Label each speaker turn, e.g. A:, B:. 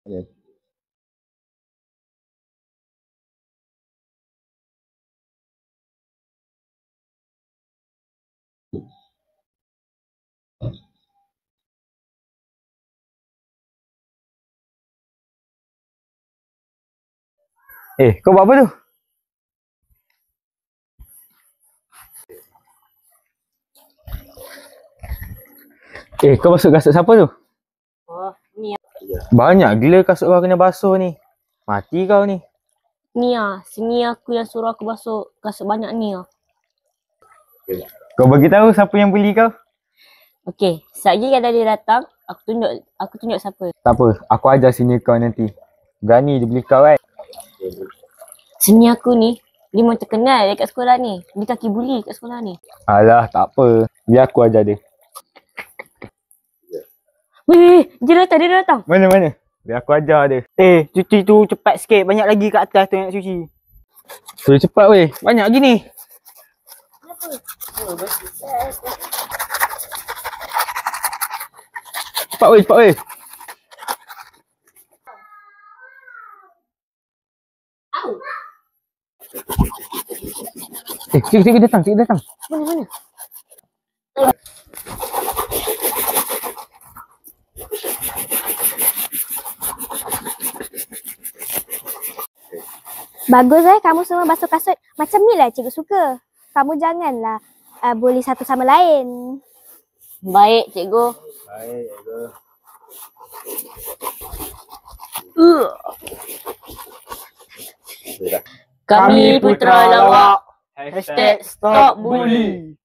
A: Ya. Kau buat apa tu? Kau basuh kasut siapa tu?
B: Oh, ni
A: Banyak gila kasut kau kena basuh ni. Mati kau ni.
B: sini aku yang suruh aku basuh kasut banyak ni ah.
A: Kau bagi tahu siapa yang beli kau?
B: Okey, sekejap ada dia datang, aku tunjuk siapa.
A: Tak apa, aku ajar sini kau nanti. Berani dia beli kau kan?
B: Sini aku ni memang terkenal dekat sekolah ni. Dia kaki buli kat sekolah ni.
A: Alah, tak apa. Biar aku ajar dia.
B: Weh, dia datang.
A: Mana? Biar aku ajar dia.
C: Cuci tu cepat sikit. Banyak lagi kat atas tu yang nak cuci.
A: Suruh cepat weh. Banyak gini. Cepat weh. Cikgu datang.
B: Mana?
D: Bagus kamu semua basuh kasut. Macam ni lah cikgu suka. Kamu janganlah bully satu sama lain.
B: Baik, cikgu. Kami Putra Lawak. #StopBully.